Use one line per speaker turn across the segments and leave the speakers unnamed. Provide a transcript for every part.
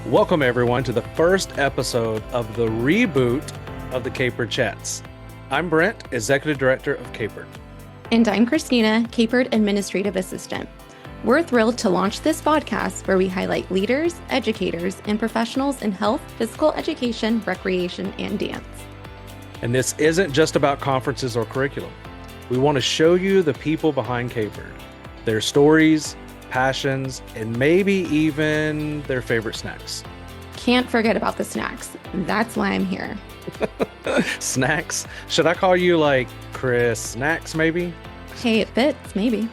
Welcome, everyone, to the first episode of the reboot of the CAHPERD Chats. I'm Brent, Executive Director of CAHPERD.
And I'm Christina, CAHPERD Administrative Assistant. We're thrilled to launch this podcast where we highlight leaders, educators, and professionals in health, physical education, recreation, and dance.
And this isn't just about conferences or curriculum. We want to show you the people behind CAHPERD, their stories, passions, and maybe even their favorite snacks.
Can't forget about the snacks. That's why I'm here.
Snacks? Should I call you like Chris Snacks, maybe?
Hey, it fits, maybe.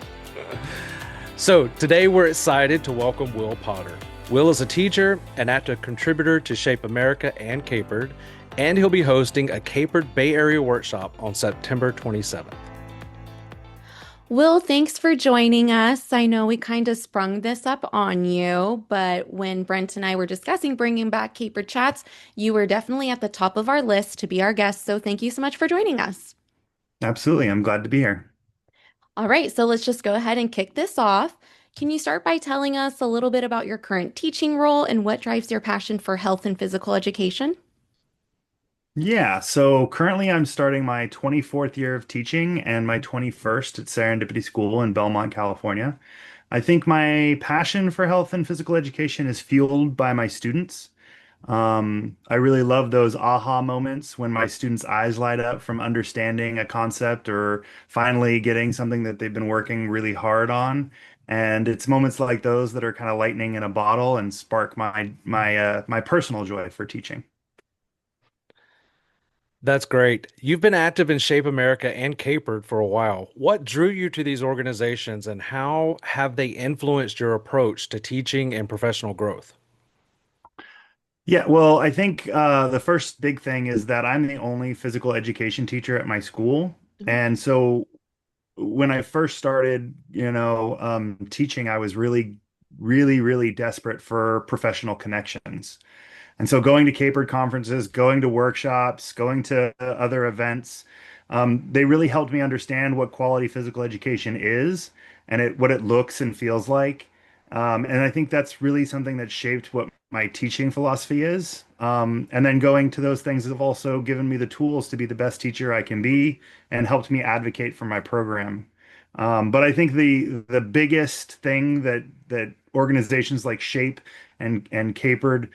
So today we're excited to welcome Will Potter. Will is a teacher and active contributor to Shape America and CAHPERD, and he'll be hosting a CAHPERD Bay Area workshop on September 27th.
Will, thanks for joining us. I know we kind of sprung this up on you, but when Brent and I were discussing bringing back CAHPERD Chats, you were definitely at the top of our list to be our guest. So thank you so much for joining us.
Absolutely. I'm glad to be here.
All right, so let's just go ahead and kick this off. Can you start by telling us a little bit about your current teaching role and what drives your passion for health and physical education?
Yeah, so currently I'm starting my 24th year of teaching and my 21st at Serendipity School in Belmont, California. I think my passion for health and physical education is fueled by my students. I really love those aha moments when my students' eyes light up from understanding a concept or finally getting something that they've been working really hard on. And it's moments like those that are kind of lightning in a bottle and spark my personal joy for teaching.
That's great. You've been active in Shape America and CAHPERD for a while. What drew you to these organizations and how have they influenced your approach to teaching and professional growth?
Yeah, well, I think the first big thing is that I'm the only physical education teacher at my school. And so when I first started, teaching, I was really desperate for professional connections. And so going to CAPERD conferences, going to workshops, going to other events, they really helped me understand what quality physical education is and what it looks and feels like. And I think that's really something that shaped what my teaching philosophy is. And then going to those things have also given me the tools to be the best teacher I can be and helped me advocate for my program. But I think the biggest thing that organizations like Shape and Capered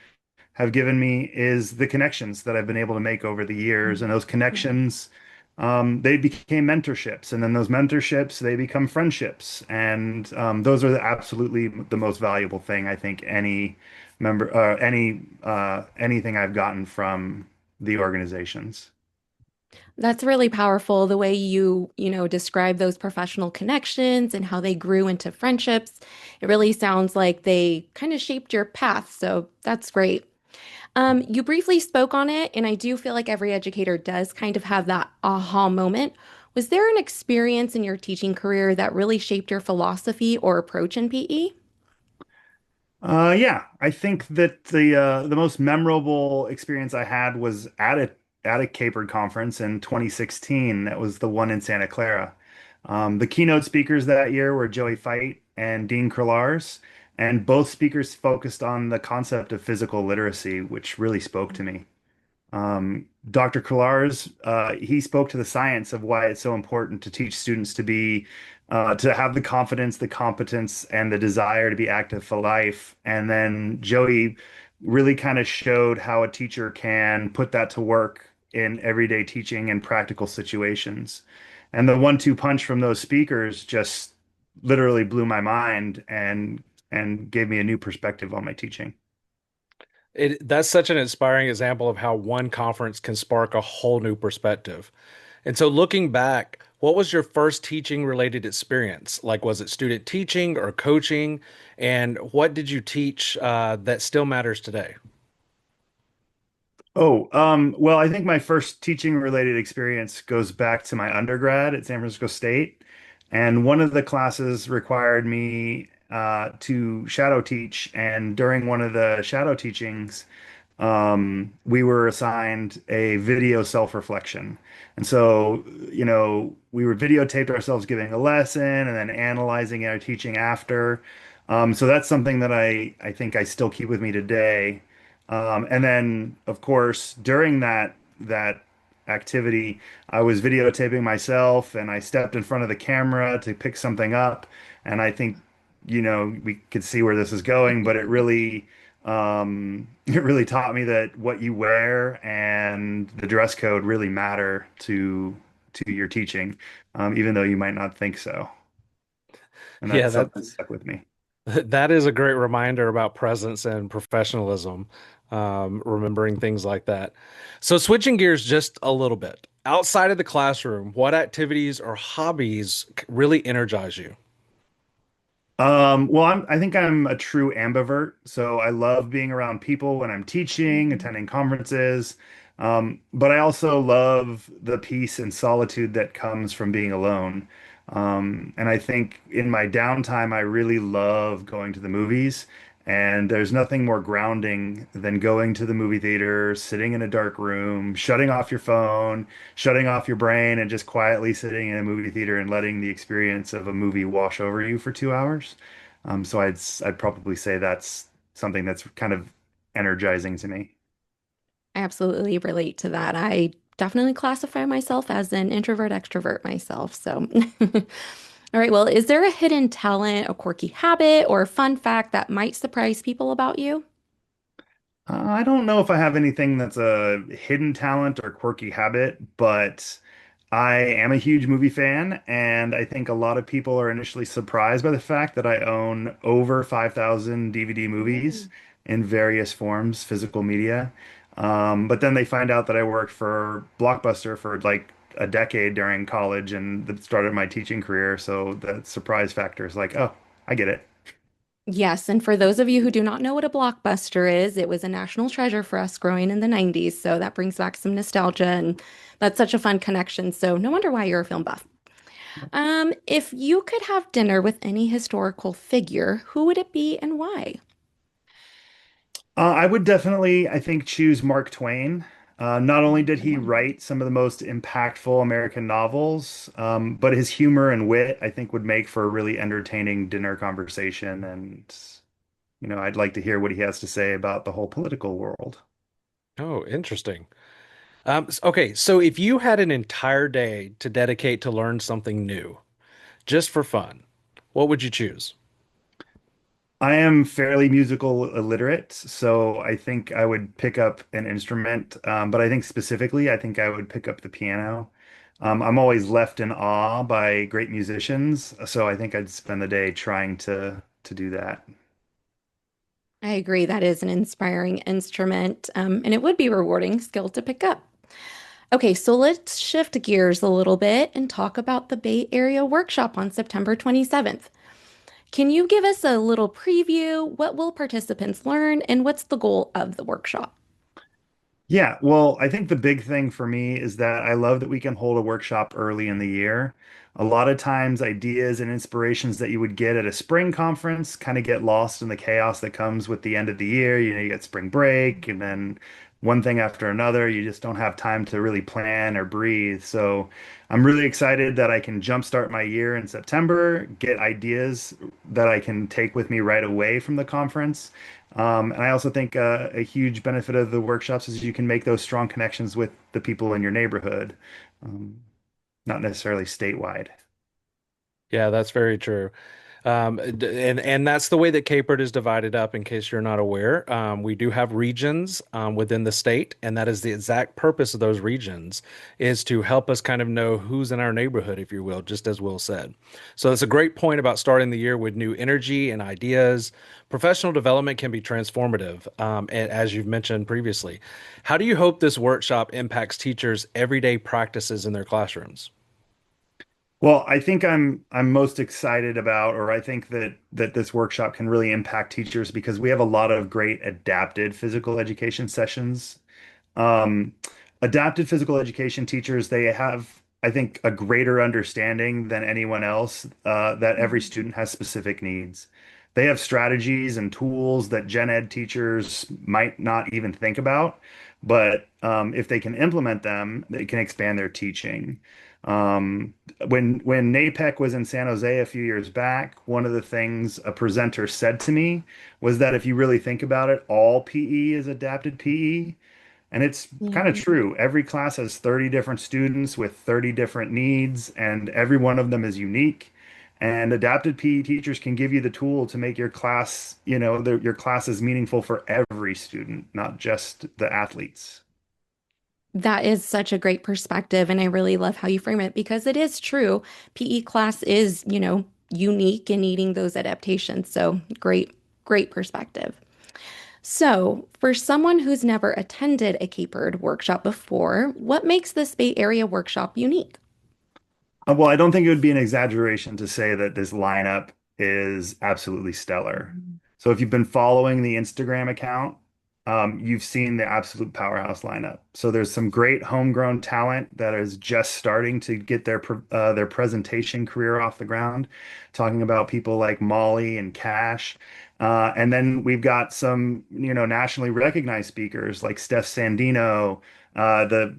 have given me is the connections that I've been able to make over the years. And those connections, they became mentorships. And then those mentorships, they become friendships. And those are absolutely the most valuable thing I think anything I've gotten from the organizations.
That's really powerful, the way you describe those professional connections and how they grew into friendships. It really sounds like they kind of shaped your path. So that's great. You briefly spoke on it, and I do feel like every educator does kind of have that aha moment. Was there an experience in your teaching career that really shaped your philosophy or approach in PE?
Yeah, I think that the most memorable experience I had was at a Capered conference in 2016. That was the one in Santa Clara. The keynote speakers that year were Joey Fite and Dean Kralars, and both speakers focused on the concept of physical literacy, which really spoke to me. Dr. Kallars, he spoke to the science of why it's so important to teach students to have the confidence, the competence, and the desire to be active for life. And then Joey really kind of showed how a teacher can put that to work in everyday teaching and practical situations. And the one-two punch from those speakers just literally blew my mind and gave me a new perspective on my teaching.
That's such an inspiring example of how one conference can spark a whole new perspective. And so looking back, what was your first teaching related experience? Like, was it student teaching or coaching? And what did you teach that still matters today?
Well, I think my first teaching related experience goes back to my undergrad at San Francisco State. And one of the classes required me to shadow teach. And during one of the shadow teachings, we were assigned a video self-reflection. And so, we were videotaped ourselves giving a lesson and then analyzing our teaching after. So that's something that I think I still keep with me today. And then, of course, during that activity, I was videotaping myself, and I stepped in front of the camera to pick something up. And I think, we could see where this is going, but it really taught me that what you wear and the dress code really matter to your teaching, even though you might not think so. And
Yeah,
that's something that stuck with me.
that is a great reminder about presence and professionalism, remembering things like that. So, switching gears just a little bit, outside of the classroom, what activities or hobbies really energize you?
Well, I think I'm a true ambivert, so I love being around people when I'm teaching, attending conferences. But I also love the peace and solitude that comes from being alone. And I think in my downtime, I really love going to the movies. And there's nothing more grounding than going to the movie theater, sitting in a dark room, shutting off your phone, shutting off your brain, and just quietly sitting in a movie theater and letting the experience of a movie wash over you for 2 hours. So I'd probably say that's something that's kind of energizing to me.
I absolutely relate to that. I definitely classify myself as an introvert extrovert myself. So, all right. Well, is there a hidden talent, a quirky habit, or a fun fact that might surprise people about you?
I don't know if I have anything that's a hidden talent or quirky habit, but I am a huge movie fan, and I think a lot of people are initially surprised by the fact that I own over 5,000 DVD movies
Ooh.
in various forms, physical media. But then they find out that I worked for Blockbuster for like a decade during college and that started my teaching career. So the surprise factor is like, oh, I get it.
Yes, and for those of you who do not know what a blockbuster is, it was a national treasure for us growing in the 90s. So that brings back some nostalgia, and that's such a fun connection. So no wonder why you're a film buff. If you could have dinner with any historical figure, who would it be and why?
I would definitely, I think, choose Mark Twain. Not only did
Good
he
one.
write some of the most impactful American novels, but his humor and wit, I think, would make for a really entertaining dinner conversation. And, I'd like to hear what he has to say about the whole political world.
Oh, interesting. Okay, so if you had an entire day to dedicate to learn something new, just for fun, what would you choose?
I am fairly musical illiterate, so I think I would pick up an instrument. But I think specifically, I think I would pick up the piano. I'm always left in awe by great musicians, so I think I'd spend the day trying to do that.
I agree. That is an inspiring instrument, and it would be a rewarding skill to pick up. Okay, so let's shift gears a little bit and talk about the Bay Area workshop on September 27th. Can you give us a little preview? What will participants learn, and what's the goal of the workshop?
Yeah, well, I think the big thing for me is that I love that we can hold a workshop early in the year. A lot of times, ideas and inspirations that you would get at a spring conference kind of get lost in the chaos that comes with the end of the year. You get spring break, and then one thing after another. You just don't have time to really plan or breathe. So I'm really excited that I can jumpstart my year in September, get ideas that I can take with me right away from the conference. And I also think a huge benefit of the workshops is you can make those strong connections with the people in your neighborhood, um, not necessarily statewide.
Yeah, that's very true. And that's the way that Capered is divided up, in case you're not aware. We do have regions within the state, and that is the exact purpose of those regions is to help us kind of know who's in our neighborhood, if you will, just as Will said. So it's a great point about starting the year with new energy and ideas. Professional development can be transformative, as you've mentioned previously. How do you hope this workshop impacts teachers' everyday practices in their classrooms?
Well, I think I'm most excited about, or I think that this workshop can really impact teachers because we have a lot of great adapted physical education sessions. Um, Adapted physical education teachers, they have, I think, a greater understanding than anyone else that every
Mhm.
student has specific needs. They have strategies and tools that gen ed teachers might not even think about, but if they can implement them, they can expand their teaching. Um, when NAPEC was in San Jose a few years back, one of the things a presenter said to me was that if you really think about it, all PE is adapted PE. And it's kind of
Yeah.
true. Every class has 30 different students with 30 different needs, and every one of them is unique. And adapted PE teachers can give you the tool to make your class, your class is meaningful for every student, not just the athletes.
That is such a great perspective, and I really love how you frame it because it is true. PE class is, unique in needing those adaptations. So great, great perspective. So, for someone who's never attended a capered workshop before, what makes this Bay Area workshop unique?
Well, I don't think it would be an exaggeration to say that this lineup is absolutely stellar. So if you've been following the Instagram account, you've seen the absolute powerhouse lineup. So there's some great homegrown talent that is just starting to get their presentation career off the ground, talking about people like Molly and Cash. And then we've got some, nationally recognized speakers like Steph Sandino, the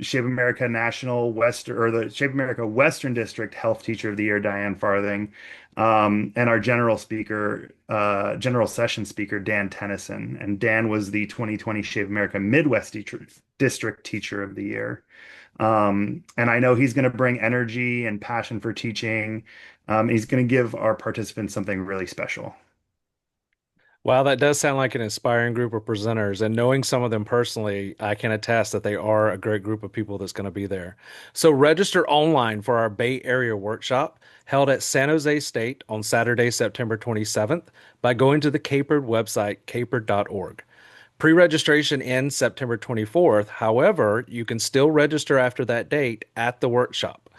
Shape America National West or the Shape America Western District Health Teacher of the Year, Diane Farthing, and our general session speaker, Dan Tennyson. And Dan was the 2020 Shape America District Teacher of the Year. And I know he's going to bring energy and passion for teaching. He's going to give our participants something really special.
Wow, that does sound like an inspiring group of presenters. And knowing some of them personally, I can attest that they are a great group of people that's going to be there. So register online for our Bay Area workshop held at San Jose State on Saturday, September 27th by going to the CAHPERD website, capered.org. Pre-registration ends September 24th. However, you can still register after that date at the workshop.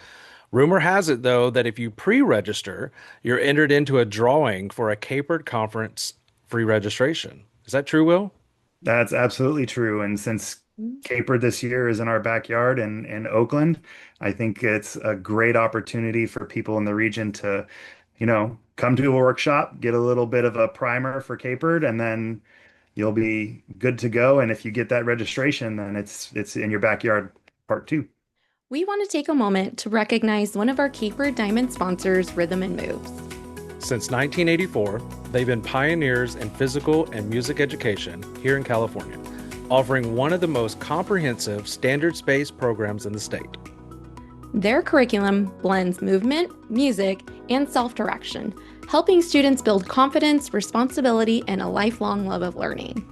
Rumor has it, though, that if you pre register, you're entered into a drawing for a capered conference free registration. Is that true, Will?
That's absolutely true. And since Caper this year is in our backyard in Oakland, I think it's a great opportunity for people in the region to, come to a workshop, get a little bit of a primer for Capered, and then you'll be good to go. And if you get that registration, then it's in your backyard part two.
We want to take a moment to recognize one of our Caper Diamond sponsors, Rhythm and Moves.
Since 1984, they've been pioneers in physical and music education here in California, offering one of the most comprehensive standards-based programs in the state.
Their curriculum blends movement, music, and self direction, helping students build confidence, responsibility, and a lifelong love of learning.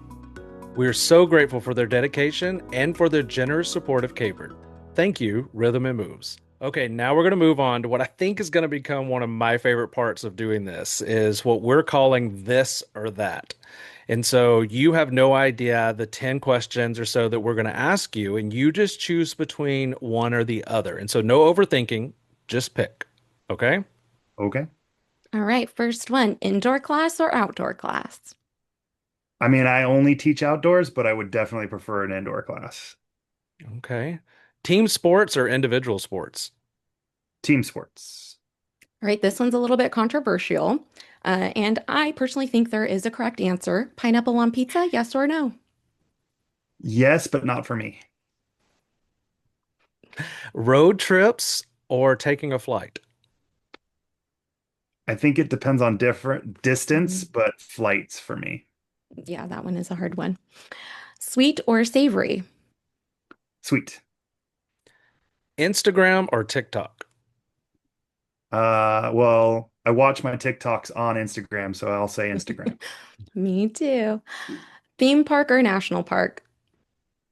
We are so grateful for their dedication and for their generous support of Capered. Thank you, Rhythm and Moves. Okay, now we're going to move on to what I think is going to become one of my favorite parts of doing this is what we're calling this or that. And so you have no idea the 10 questions or so that we're going to ask you, and you just choose between one or the other. And so no overthinking, just pick. Okay?
Okay.
All right, first one, indoor class or outdoor class?
I mean, I only teach outdoors, but I would definitely prefer an indoor class.
Okay. Team sports or individual sports?
Team sports.
All right, this one's a little bit controversial. And I personally think there is a correct answer. Pineapple on pizza, yes or no?
Yes, but not for me.
Road trips or taking a flight?
I think it depends on different distance,
Mhm.
but flights for me.
Yeah, that one is a hard one. Sweet or savory?
Sweet.
Instagram or TikTok?
Well, I watch my TikToks on Instagram, so I'll say Instagram.
Me too. Theme park or national park?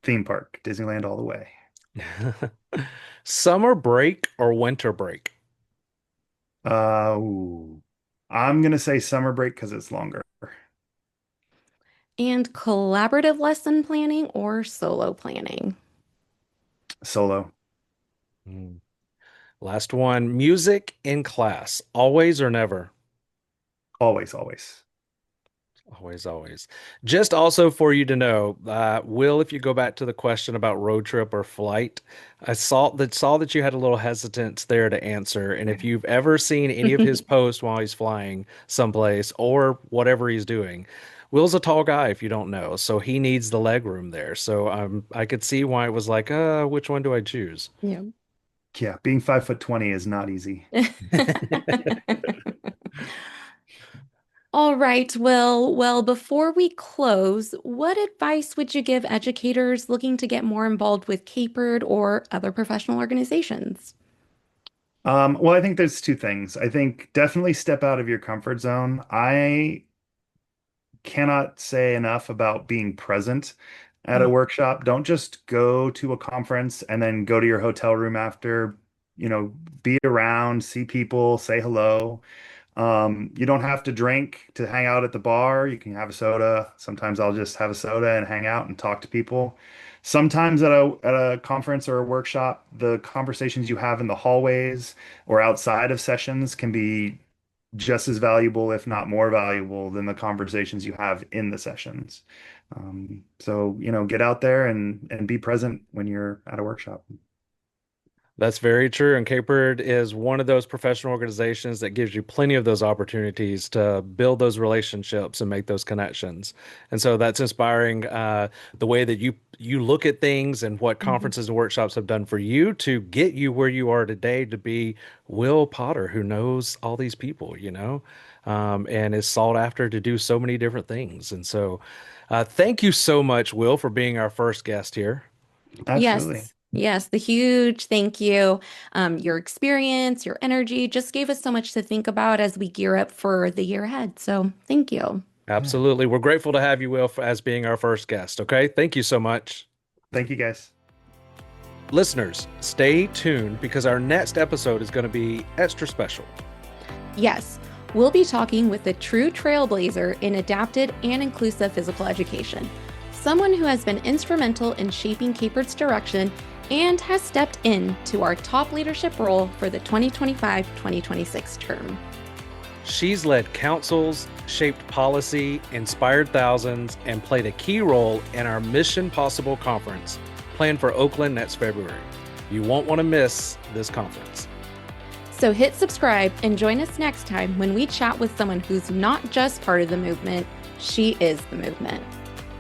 Theme park, Disneyland all the way.
Summer break or winter break?
Ooh. I'm gonna say summer break because it's longer.
And collaborative lesson planning or solo planning?
Solo,
Hmm. Last one. Music in class, always or never?
always, always.
Always, always. Just also for you to know, Will, if you go back to the question about road trip or flight, I saw that you had a little hesitance there to answer. And if you've ever seen any of his posts while he's flying someplace or whatever he's doing, Will's a tall guy if you don't know, so he needs the leg room there. So I could see why it was like, which one do I choose?
Yeah.
Yeah, being 5'20" is not easy.
All right, well, before we close, what advice would you give educators looking to get more involved with Capered or other professional organizations?
Well, I think there's two things. I think definitely step out of your comfort zone. I cannot say enough about being present at a
Mm.
workshop. Don't just go to a conference and then go to your hotel room after, be around, see people, say hello. You don't have to drink to hang out at the bar. You can have a soda. Sometimes I'll just have a soda and hang out and talk to people. Sometimes at a conference or a workshop, the conversations you have in the hallways or outside of sessions can be just as valuable, if not more valuable, than the conversations you have in the sessions. So, get out there and be present when you're at a workshop.
That's very true. And Capered is one of those professional organizations that gives you plenty of those opportunities to build those relationships and make those connections. And so that's inspiring, the way that you look at things and what
Mhm.
conferences and workshops have done for you to get you where you are today to be Will Potter, who knows all these people, and is sought after to do so many different things. And so thank you so much, Will, for being our first guest here.
Absolutely.
Yes, the huge thank you. Your experience, your energy just gave us so much to think about as we gear up for the year ahead. So thank you.
Yeah.
Absolutely. We're grateful to have you, Will, as being our first guest. Okay. Thank you so much.
Thank you, guys.
Listeners, stay tuned because our next episode is going to be extra special.
Yes, we'll be talking with a true trailblazer in adapted and inclusive physical education, someone who has been instrumental in shaping Caperd's direction and has stepped into our top leadership role for the 2025-2026 term.
She's led councils, shaped policy, inspired thousands, and played a key role in our Mission Possible conference planned for Oakland next February. You won't want to miss this conference.
So hit subscribe and join us next time when we chat with someone who's not just part of the movement, she is the movement.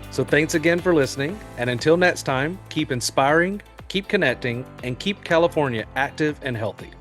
So thanks again for listening. And until next time, keep inspiring, keep connecting, and keep California active and healthy.